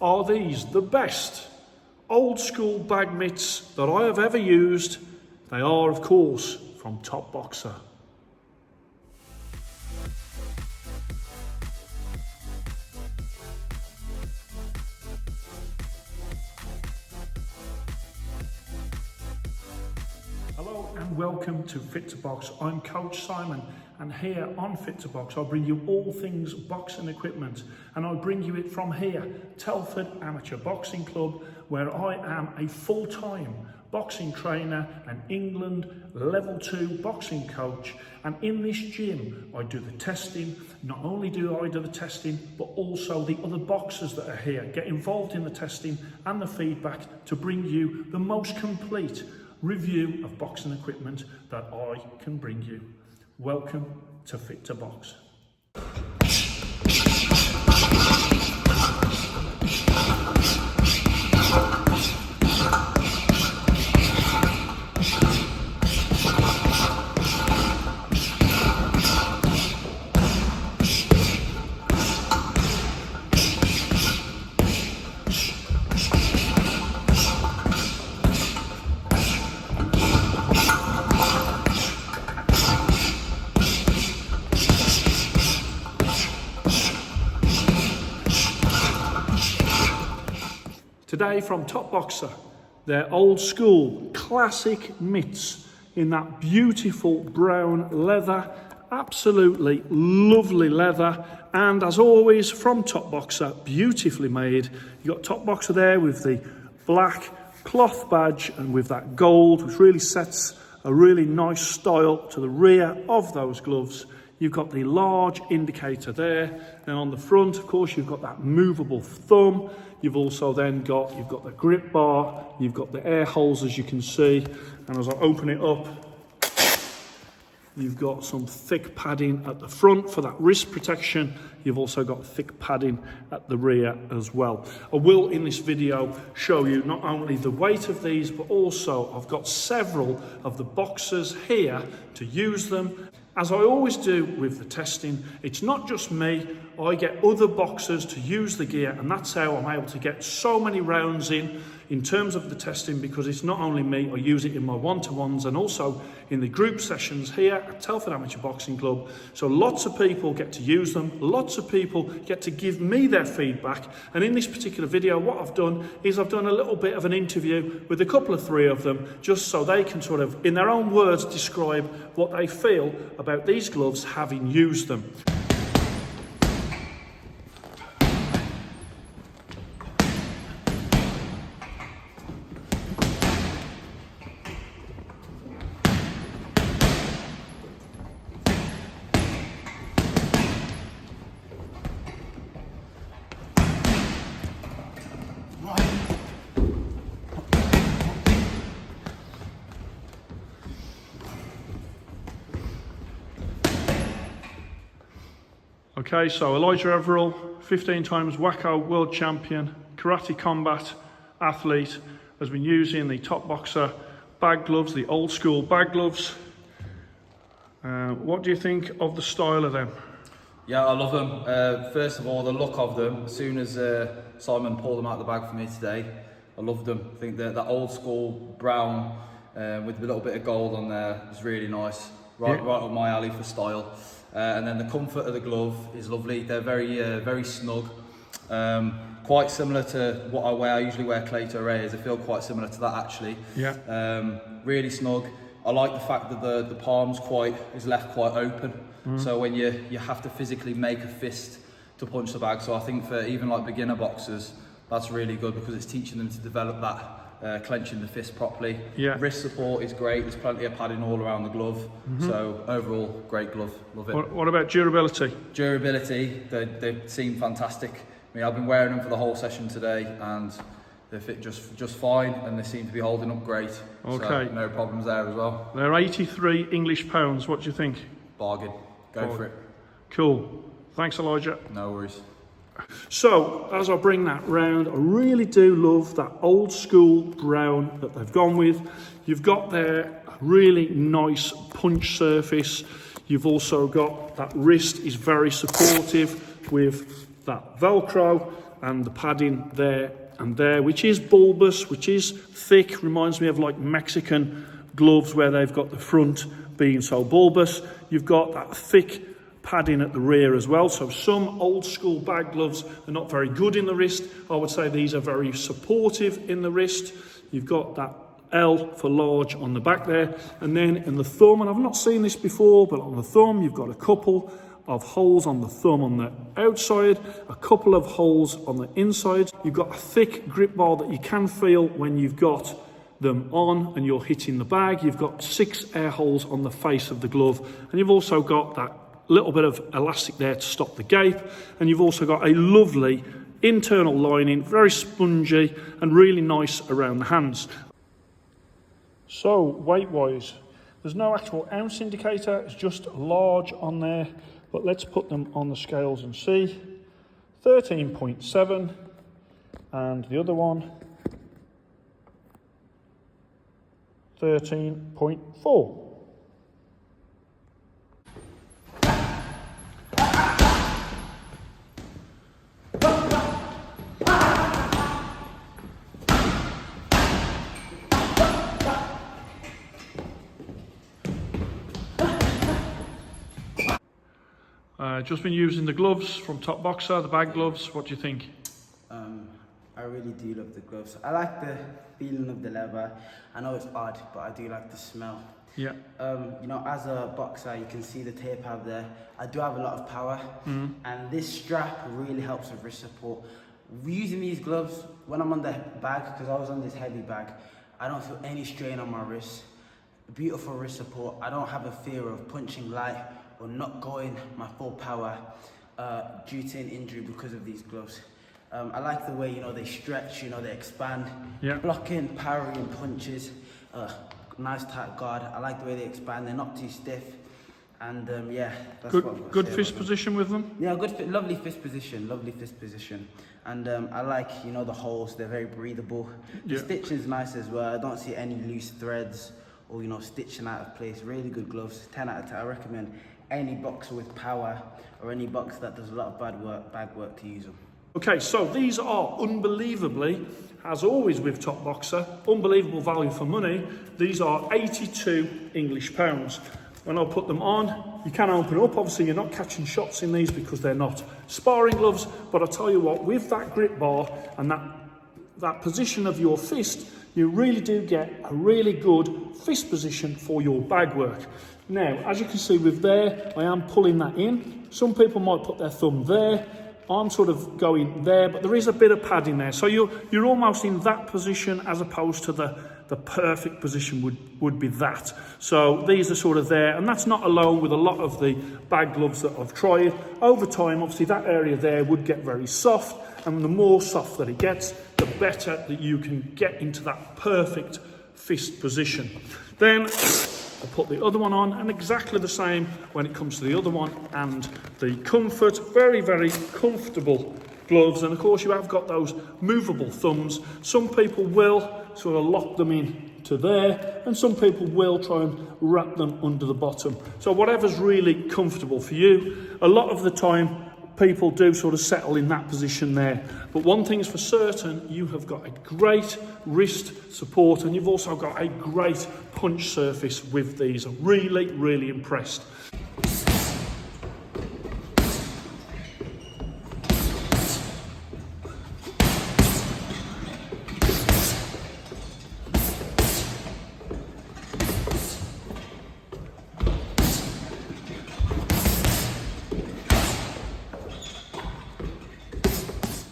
Are these the best old school bag mitts that I have ever used? They are, of course, from Topboxer. Hello and welcome to Fit to Box. I'm Coach Simon, and here on Fit to Box I bring you all things boxing equipment, and I bring you it from here, Telford Amateur Boxing Club, where I am a full-time boxing trainer and England level 2 boxing coach. And in this gym I do the testing. Not only do I do the testing, but also the other boxers that are here get involved in the testing and the feedback to bring you the most complete review of boxing equipment that I can bring you. Welcome to Fit to Box. Today from Topboxer, their old school classic mitts in that beautiful brown leather, absolutely lovely leather. And as always from Topboxer, beautifully made. You got Topboxer there with the black cloth badge and with that gold, which really sets a really nice style to the rear of those gloves. You've got the large indicator there, and on the front, of course, you've got that movable thumb. You've also then got, the grip bar, you've got the air holes, as you can see, and as I open it up, you've got some thick padding at the front for that wrist protection. You've also got thick padding at the rear as well. I will, in this video, show you not only the weight of these, but also I've got several of the boxers here to use them. As I always do with the testing, it's not just me. I get other boxers to use the gear, and that's how I'm able to get so many rounds in terms of the testing, because it's not only me. I use it in my one-to-ones and also in the group sessions here at Telford Amateur Boxing Club. So lots of people get to use them. Lots of people get to give me their feedback. And in this particular video, what I've done is I've done a little bit of an interview with a couple of three of them, just so they can sort of, in their own words, describe what they feel about these gloves having used them. Okay, so Elijah Everall, 15 times WACO world champion, karate combat athlete, has been using the Topboxer bag gloves, the old school bag gloves. What do you think of the style of them? Yeah, I love them. First of all, the look of them. As soon as Simon pulled them out of the bag for me today, I loved them. I think that old school brown with a little bit of gold on there is really nice. Right up my alley for style. And then the comfort of the glove is lovely. They're very snug. Quite similar to what I wear. I usually wear Clayton Reyes. They feel quite similar to that actually. Yeah. Really snug. I like the fact that the palms is left quite open. So when you have to physically make a fist to punch the bag. So I think for even like beginner boxers, that's really good because it's teaching them to develop that. Clenching the fist properly. Yeah. Wrist support is great. There's plenty of padding all around the glove. So overall, great glove. Love it. What about durability? Durability, they seem fantastic. I mean, I've been wearing them for the whole session today, and they fit just fine, and they seem to be holding up great. Okay. So no problems there as well. They're 83 English pounds. What do you think? Bargain. Go for it. Cool. Thanks, Elijah. No worries. So, as I bring that round, I really do love that old school brown that they've gone with. You've got there a really nice punch surface. You've also got that wrist is very supportive with that Velcro. and the padding there and there, which is bulbous, which is thick, reminds me of like Mexican gloves where they've got the front being so bulbous. You've got that thick padding at the rear as well. So some old school bag gloves are not very good in the wrist. I would say these are very supportive in the wrist. You've got that L for large on the back there, and then in the thumb, and I've not seen this before, but on the thumb you've got a couple of holes on the thumb on the outside, a couple of holes on the inside. You've got a thick grip bar that you can feel when you've got them on and you're hitting the bag. You've got 6 air holes on the face of the glove, and you've also got that little bit of elastic there to stop the gape, and you've also got a lovely internal lining, very spongy and really nice around the hands. So weight wise, there's no actual ounce indicator, it's just large on there, but let's put them on the scales and see. 13.7, and the other one 13.4. Just been using the gloves from Topboxer, the bag gloves. What do you think? I really do love the gloves. I like the feeling of the leather. I know it's odd, but I do like the smell. Yeah. You know, as a boxer, you can see the tape out there. I do have a lot of power, and this strap really helps with wrist support. Using these gloves, when I'm on the bag, because I was on this heavy bag, I don't feel any strain on my wrist. Beautiful wrist support. I don't have a fear of punching light or not going my full power due to an injury because of these gloves. I like the way, you know, they stretch, you know, they expand, blocking, parrying punches, nice tight guard. I like the way they expand, they're not too stiff, and yeah, that's good fist position with them. Yeah, lovely fist position, and I like, you know, the holes, they're very breathable. The stitching's nice as well. I don't see any loose threads or, you know, stitching out of place. Really good gloves, 10 out of 10. I recommend any boxer with power or any boxer that does a lot of bag work to use them. Okay, so these are unbelievably, as always with Topboxer, unbelievable value for money. These are 82 English pounds. When I put them on, you can open up. Obviously, you're not catching shots in these because they're not sparring gloves. But I tell you what, with that grip bar and that position of your fist, you really do get a really good fist position for your bag work. Now, as you can see with there, I am pulling that in. Some people might put their thumb there. I'm sort of going there, but there is a bit of padding there. So you're almost in that position as opposed to the perfect position would be that. So these are sort of there, and that's not alone with a lot of the bag gloves that I've tried. Over time, obviously, that area there would get very soft, and the more soft that it gets, the better that you can get into that perfect fist position. Then I put the other one on, and exactly the same when it comes to the other one, and the comfort, very, very comfortable gloves. And of course you have got those movable thumbs. Some people will sort of lock them in to there, and some people will try and wrap them under the bottom. So whatever's really comfortable for you. A lot of the time people do sort of settle in that position there. But one thing's for certain, you have got a great wrist support, and you've also got a great punch surface with these. I'm really, really impressed.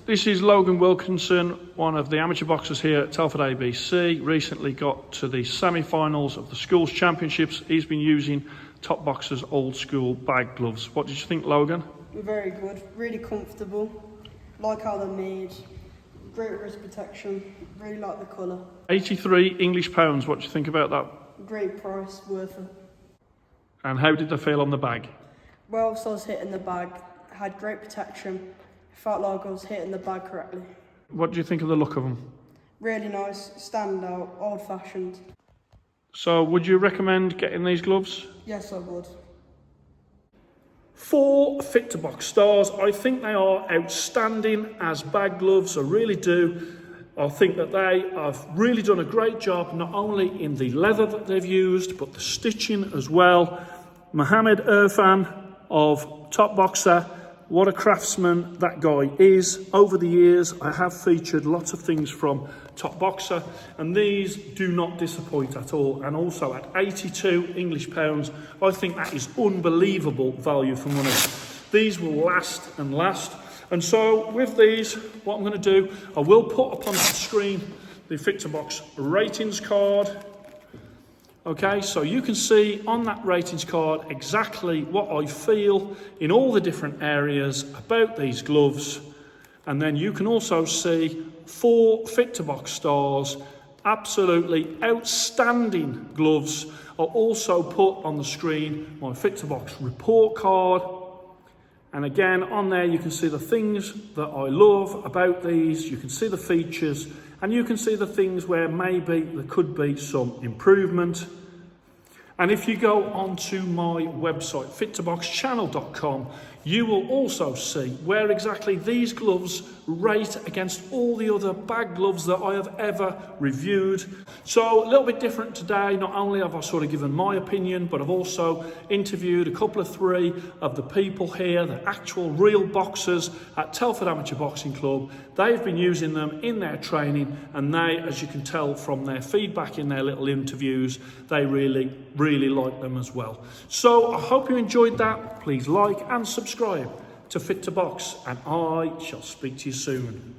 This is Logan Wilkinson, one of the amateur boxers here at Telford ABC. Recently got to the semi-finals of the schools championships. He's been using Topboxer's old school bag gloves. What did you think, Logan? Very good, really comfortable. Like how they're made. Great wrist protection. Really like the colour. 83 English pounds. What do you think about that? Great price, worth it. And how did they feel on the bag? Well, so I was hitting the bag. Had great protection. Felt like I was hitting the bag correctly. What do you think of the look of them? Really nice, stand out, old fashioned. So would you recommend getting these gloves? Yes, I would. 4 Fit to Box stars. I think they are outstanding as bag gloves, I really do. I think that they have really done a great job, not only in the leather that they've used, but the stitching as well. Mohammed Irfan of Topboxer, what a craftsman that guy is. Over the years, I have featured lots of things from Topboxer, and these do not disappoint at all. And also at 82 English pounds, I think that is unbelievable value for money. These will last and last. And so with these, what I'm going to do, I will put up on the screen the Fit to Box ratings card. Okay, so you can see on that ratings card exactly what I feel in all the different areas about these gloves. And then you can also see 4 Fit to Box stars, absolutely outstanding gloves. I'll also put on the screen my Fit to Box report card. And again, on there you can see the things that I love about these, you can see the features, and you can see the things where maybe there could be some improvement. And if you go onto my website, fittoboxchannel.com, you will also see where exactly these gloves rate against all the other bag gloves that I have ever reviewed. So a little bit different today. Not only have I sort of given my opinion, but I've also interviewed a couple of 3 of the people here, the actual real boxers at Telford Amateur Boxing Club. They've been using them in their training, and they, as you can tell from their feedback in their little interviews, they really like them as well. So I hope you enjoyed that. Please like and subscribe to Fit to Box, and I shall speak to you soon.